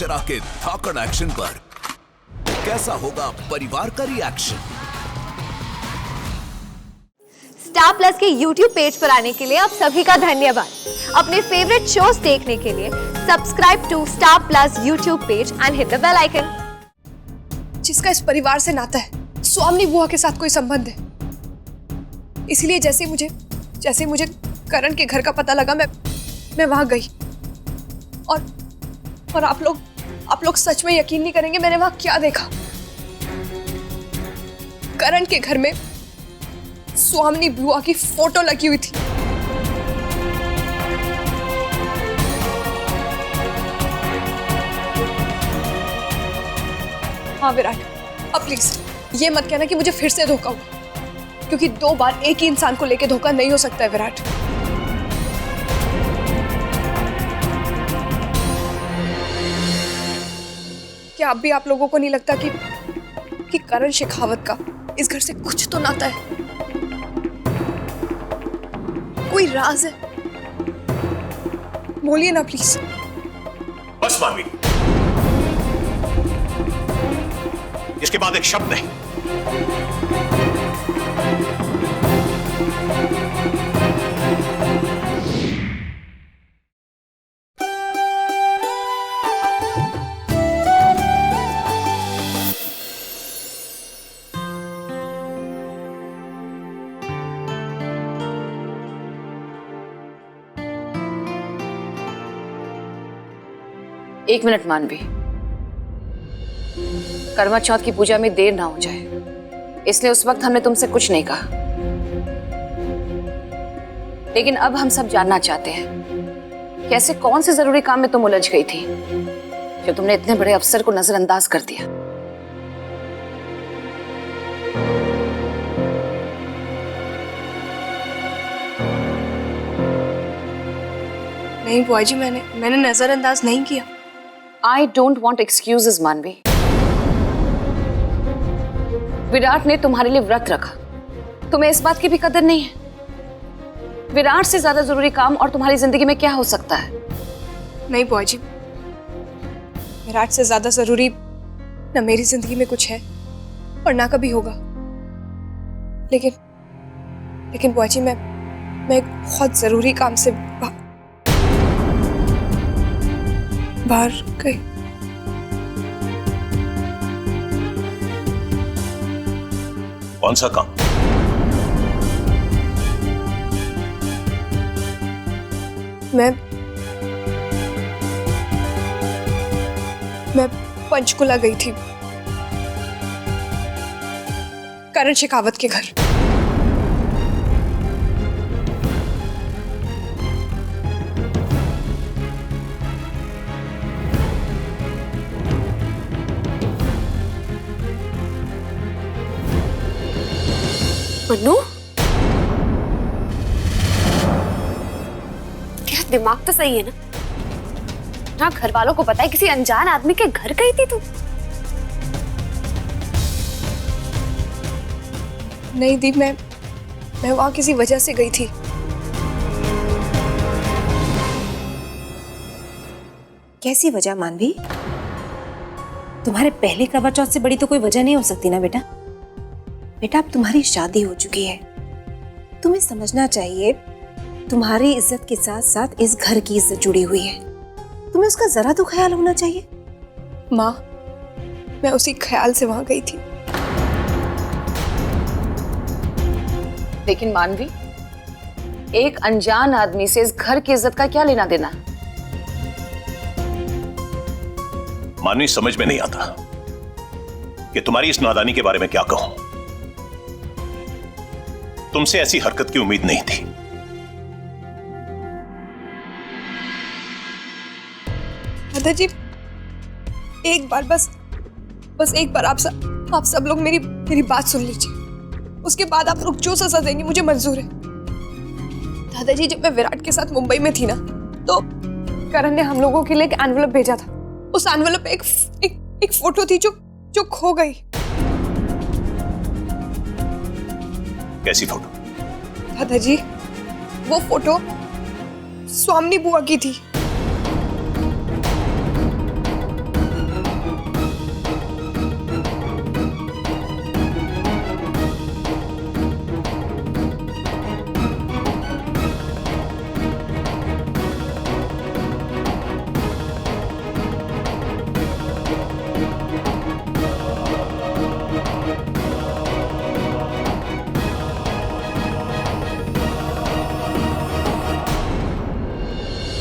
अक्षरा के धाकड़ एक्शन पर कैसा होगा परिवार का रिएक्शन? स्टार प्लस के YouTube पेज पर आने के लिए आप सभी का धन्यवाद। अपने फेवरेट शोज देखने के लिए subscribe to Star Plus YouTube page and hit the bell icon. जिसका इस परिवार से नाता है, स्वामी बुआ के साथ कोई संबंध है, इसलिए जैसे मुझे करण के घर का पता लगा, मैं वहां गई और आप लोग सच में यकीन नहीं करेंगे मैंने वहां क्या देखा। करण के घर में स्वामी बुआ की फोटो लगी हुई थी। हाँ विराट, अब प्लीज ये मत कहना कि मुझे फिर से धोखा हुआ, क्योंकि 2 बार एक ही इंसान को लेके धोखा नहीं हो सकता है विराट। क्या अब भी आप लोगों को नहीं लगता कि करण शेखावत का इस घर से कुछ तो नाता है, कोई राज है? बोलिए ना प्लीज। बस मानवी, इसके बाद एक शब्द नहीं। एक मिनट मानवी, करवा चौथ की पूजा में देर ना हो जाए, इसलिए उस वक्त हमने तुमसे कुछ नहीं कहा। लेकिन अब हम सब जानना चाहते हैं कि ऐसे कौन से जरूरी काम में तुम उलझ गई थी जो तुमने इतने बड़े अफसर को नजरअंदाज कर दिया। नहीं बुआ जी, मैंने नजरअंदाज नहीं किया। I don't want excuses, मानवी। विराट ने तुम्हारे लिए व्रत रखा, तुम्हें इस बात की भी कदर नहीं है। विराट से ज्यादा जरूरी काम और तुम्हारी जिंदगी में क्या हो सकता है? नहीं बुआ जी, विराट से ज्यादा जरूरी न मेरी जिंदगी में कुछ है और ना कभी होगा। लेकिन बुआ जी, मैं एक बहुत जरूरी काम से बाहर गई। कौन सा काम? मैं पंचकुला गई थी, करण शेखावत के घर। मन्नू, तेरा दिमाग तो सही है ना घर वालों को पता है किसी अनजान आदमी के घर गई थी तू? नहीं दीप, मैं वहां किसी वजह से गई थी। कैसी वजह मानवी? तुम्हारे पहले करवा चौथ से बड़ी तो कोई वजह नहीं हो सकती ना बेटा। बेटा, अब तुम्हारी शादी हो चुकी है, तुम्हें समझना चाहिए तुम्हारी इज्जत के साथ साथ इस घर की इज्जत जुड़ी हुई है, तुम्हें उसका जरा तो ख्याल होना चाहिए। माँ, मैं उसी ख्याल से वहां गई थी। लेकिन मानवी, एक अनजान आदमी से इस घर की इज्जत का क्या लेना देना? मानवी, समझ में नहीं आता कि तुम्हारी इस नादानी के बारे में क्या कहूं। तुमसे ऐसी हरकत की उम्मीद नहीं थी। दादाजी, एक बार बस एक बार आप सब लोग मेरी बात सुन लीजिए। उसके बाद आप लोग जो सजा देंगे मुझे मंजूर है। दादाजी, जब मैं विराट के साथ मुंबई में थी ना, तो करण ने हम लोगों के लिए एक एनवेलप भेजा था। उस एनवेलप पे एक फोटो थी जो खो गई। कैसी फोटो? दादाजी, वो फोटो स्वामी बुआ की थी।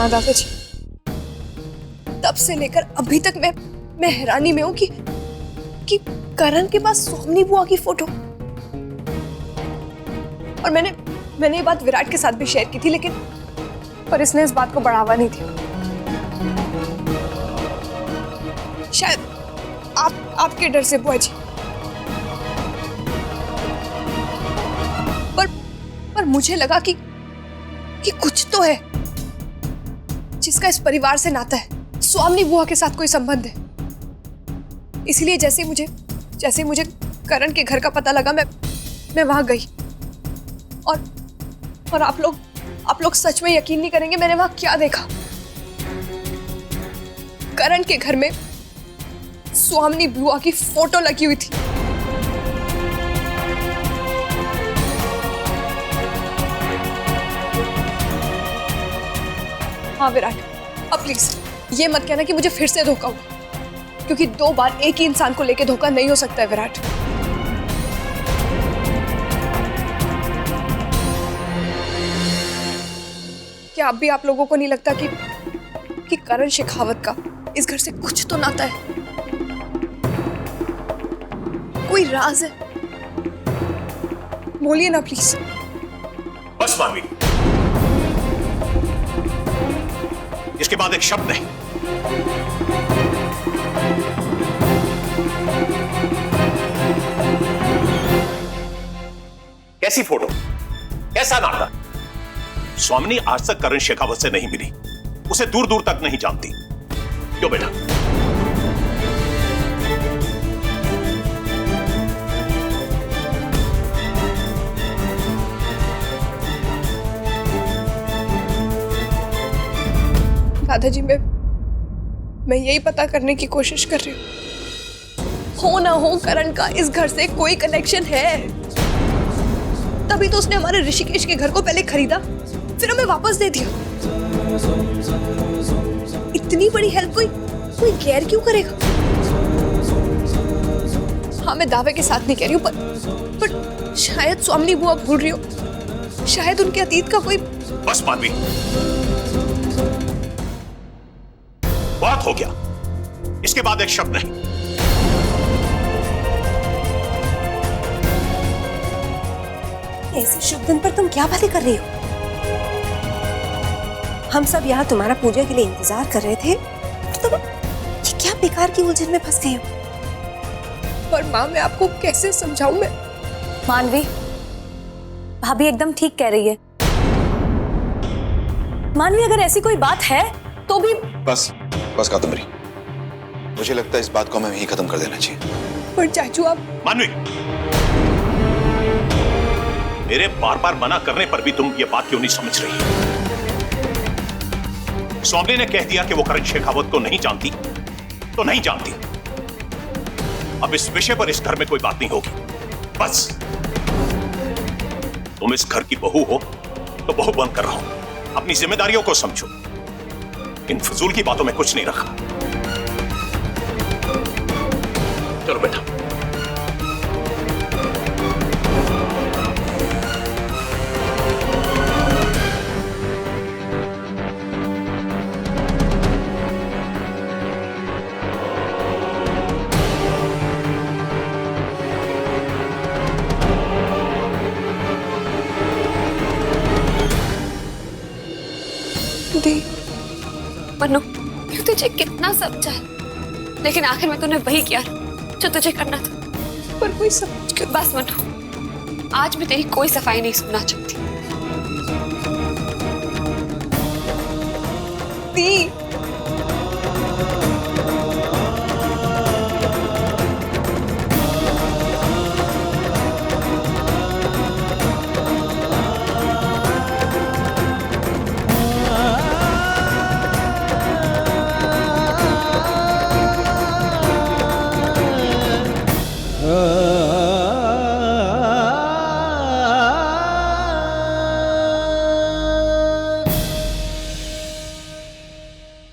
हाँ दादाजी, तब से लेकर अभी तक मैं हैरानी में हूं कि करण के पास स्वामिनी बुआ की फोटो। और मैंने ये बात विराट के साथ भी शेयर की थी, लेकिन पर इसने इस बात को बढ़ावा नहीं दिया। शायद आपके डर से बुआ जी। पर मुझे लगा कि कुछ तो है जिसका इस परिवार से नाता है, स्वामिनी बुआ के साथ कोई संबंध है। इसलिए जैसे मुझे करण के घर का पता लगा, मैं वहां गई। और आप लोग सच में यकीन नहीं करेंगे मैंने वहां क्या देखा। करण के घर में स्वामिनी बुआ की फोटो लगी हुई थी। हाँ विराट, अब प्लीज ये मत कहना कि मुझे फिर से धोखा हुआ, क्योंकि 2 बार एक ही इंसान को लेके धोखा नहीं हो सकता है विराट। क्या अब भी आप लोगों को नहीं लगता कि करण शेखावत का इस घर से कुछ तो नाता है, कोई राज है? बोलिए ना प्लीज। बस मानवी, इसके बाद एक शब्द नहीं। कैसी फोटो, कैसा नाता? स्वामिनी आज तक करण शेखावत से नहीं मिली, उसे दूर दूर तक नहीं जानती। क्यों बेटा? दादाजी, मैं यही पता करने की कोशिश कर रही हूँ। हो ना हो करण का इस घर से कोई कनेक्शन है, तभी तो उसने हमारे ऋषिकेश के घर को पहले खरीदा, फिर हमें वापस दे दिया। इतनी बड़ी हेल्प कोई केयर क्यों करेगा? हाँ, मैं दावे के साथ नहीं कह रही हूँ, पर शायद स्वामिनी बुआ भूल रही हो, शायद उनके अतीत का कोई। बस मानवी, बात हो गया, इसके बाद एक शब्द नहीं। ऐसे शुभ दिन पर तुम क्या बातें कर रही हो? हम सब यहाँ तुम्हारा पूजा के लिए इंतजार कर रहे थे, तो तुम ये क्या बेकार की उलझन में फंस गई हो? पर माँ, मैं आपको कैसे समझाऊं? मैं मानवी, भाभी एकदम ठीक कह रही है। मानवी, अगर ऐसी कोई बात है तो भी। बस कादम्बरी, मुझे लगता है इस बात को हमें यहीं खत्म कर देना चाहिए। पर चाचू आप। मानवी, मेरे बार बार मना करने पर भी तुम ये बात क्यों नहीं समझ रही? स्वामिनी ने कह दिया कि वो करण शेखावत को नहीं जानती, तो नहीं जानती। अब इस विषय पर इस घर में कोई बात नहीं होगी। बस तुम इस घर की बहू हो तो बहू बन कर रहो, अपनी जिम्मेदारियों को समझो। इन फजूल की बातों में कुछ नहीं रखा। चलो बेटा। मनु, तुझे कितना समझा, लेकिन आखिर में तूने वही किया जो तुझे करना था। पर कोई समझ क्यों? बस मनु, आज मैं तेरी कोई सफाई नहीं सुनना चाहती। दी,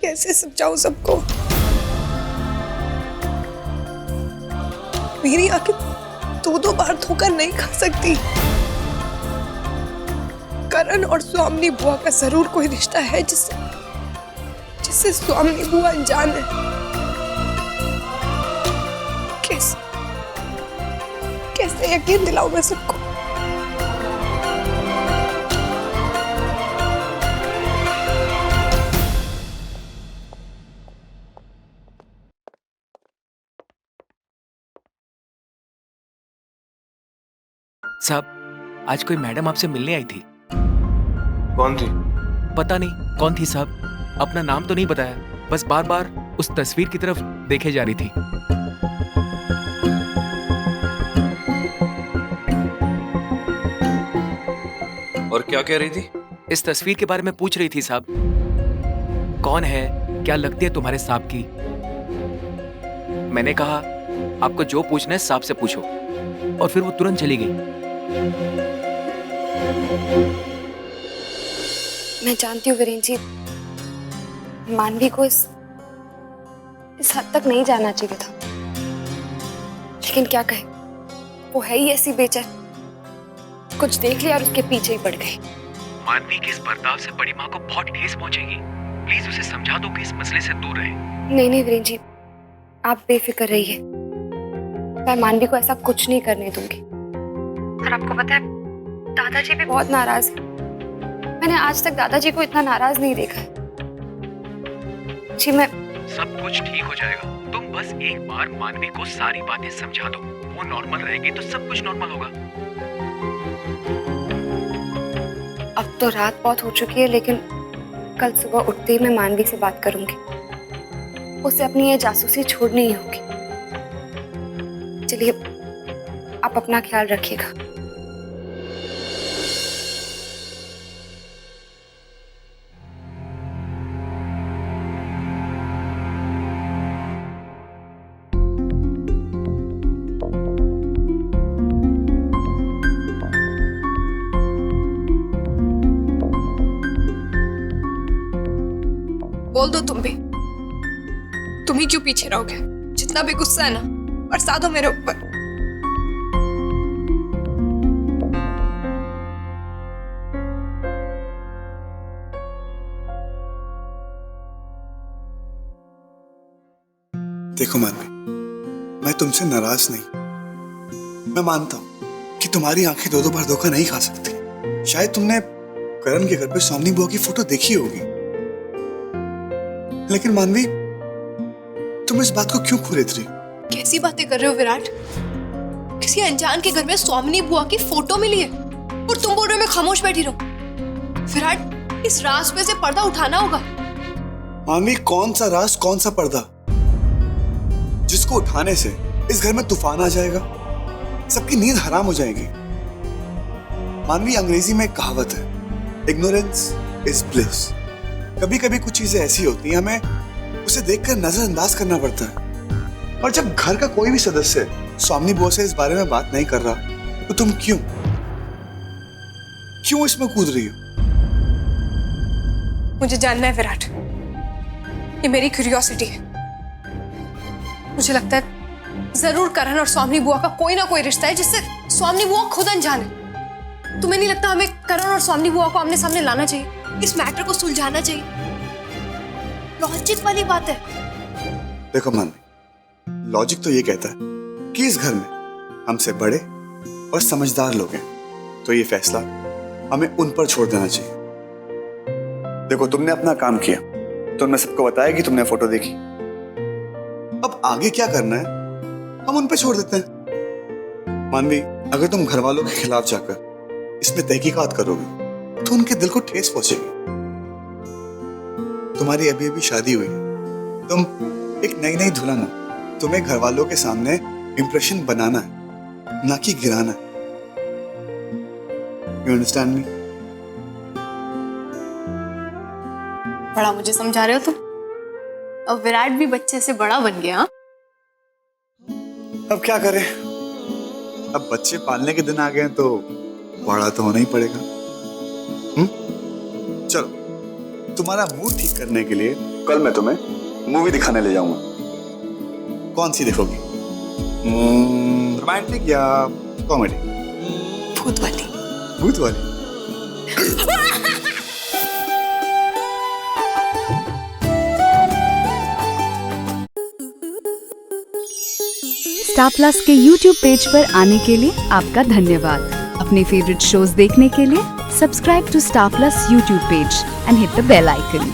कैसे समझाऊं सबको? मेरी आंखें 2-2 बार धोखा नहीं खा सकती। करण और स्वामिनी बुआ का जरूर कोई रिश्ता है इससे स्वामी बुआ अनजान है। कैसे यकीन दिलाऊं मैं सबको? साहब, आज कोई मैडम आपसे मिलने आई थी। कौन थी? पता नहीं कौन थी साहब, अपना नाम तो नहीं बताया, बस बार बार उस तस्वीर की तरफ देखे जा रही थी। और क्या कह रही थी? इस तस्वीर के बारे में पूछ रही थी साहब, कौन है, क्या लगती है तुम्हारे सांप की। मैंने कहा आपको जो पूछना है सांप से पूछो, और फिर वो तुरंत चली गई। मैं जानती हूँ वीरेंद्र जी, मानवी को इस हद तक नहीं जाना चाहिए था, लेकिन क्या कहे, वो है ही ऐसी बेचैन, कुछ देख लिया और उसके पीछे ही पड़ गई। मानवी के इस बर्ताव से बड़ी माँ को बहुत ठेस पहुंचेगी, प्लीज उसे समझा दो कि इस मसले से दूर रहे। नहीं नहीं वीरेंद्र जी, आप बेफिक्र रहिए, मैं मानवी को ऐसा कुछ नहीं करने दूंगी। और आपको पता है, दादाजी भी बहुत नाराज हैं। मैंने आज तक दादाजी को इतना नाराज नहीं देखा है। जी मैं सब कुछ ठीक हो जाएगा, तुम बस एक बार मानवी को सारी बातें समझा दो, वो नॉर्मल रहेगी तो सब कुछ नॉर्मल होगा। अब तो रात बहुत हो चुकी है, लेकिन कल सुबह उठते ही मैं मानवी से बात करूंगी। उसे अपनी ये जासूसी छोड़नी ही होगी। चलिए, आप अपना ख्याल रखिएगा। बोल दो तुम ही क्यों पीछे रहोगे? जितना भी गुस्सा है ना, बरसा दो मेरे ऊपर। देखो मानवी, मैं तुमसे नाराज नहीं। मैं मानता हूं कि तुम्हारी आंखें दो बार धोखा नहीं खा सकती। शायद तुमने करण के घर पे सोमनी बुआ की फोटो देखी होगी, लेकिन मानवी, तुम इस बात को क्यों खुरेद रही? कैसी बातें कर रहे हो विराट? किसी अनजान के घर में स्वामिनी बुआ की फोटो मिली है और तुम बोल रहे हो मैं खामोश बैठी रहूं? विराट, इस राज पे से पर्दा उठाना होगा। मानवी, कौन सा राज, कौन सा पर्दा जिसको उठाने से इस घर में तूफान आ जाएगा, सबकी नींद हराम हो जाएगी। मानवी, अंग्रेजी में एक कहावत है, इग्नोरेंस इज ब्लिस। कभी कभी कुछ चीजें ऐसी होती हैं, हमें उसे देखकर नजरअंदाज करना पड़ता है। और जब घर का कोई भी सदस्य स्वामिनी बुआ से इस बारे में बात नहीं कर रहा, तो तुम क्यों इसमें कूद रही हो? मुझे जानना है विराट, ये मेरी क्यूरियोसिटी है। मुझे लगता है जरूर करण और स्वामिनी बुआ का कोई ना कोई रिश्ता है जिससे स्वामिनी बुआ खुद अनजान है। तुम्हें नहीं लगता हमें करण और स्वामिनी बुआ को आमने सामने लाना चाहिए, इस मैटर को सुलझाना चाहिए? लॉजिक वाली बात है। देखो मानवी, लॉजिक तो ये कहता है कि इस घर में हमसे बड़े और समझदार लोग हैं, तो ये फैसला हमें उन पर छोड़ देना चाहिए। देखो, तुमने अपना काम किया, तुमने सबको बताया कि तुमने फोटो देखी। अब आगे क्या करना है हम उन पे छोड़ देते हैं। मानवी, अगर तुम घर वालों के खिलाफ जाकर इसमें तहकीकात करोगे तो उनके दिल को ठेस पहुंचेगी। तुम्हारी अभी अभी शादी हुई है, तुम एक नई दुल्हन हो, तुम्हें घर वालों के सामने इंप्रेशन बनाना है, ना कि गिराना है। You understand me? बड़ा मुझे समझा रहे हो तुम? अब विराट भी बच्चे से बड़ा बन गया। अब क्या करें, अब बच्चे पालने के दिन आ गए हैं तो बड़ा तो होना ही पड़ेगा। चलो, तुम्हारा मूड ठीक करने के लिए कल मैं तुम्हें मूवी दिखाने ले जाऊंगा। कौन सी देखोगी? रोमांटिक या कॉमेडी? भूत वाली। भूत वाली? स्टार प्लस के YouTube पेज पर आने के लिए आपका धन्यवाद। अपने फेवरेट शोज देखने के लिए subscribe to Star Plus YouTube page and hit the bell icon.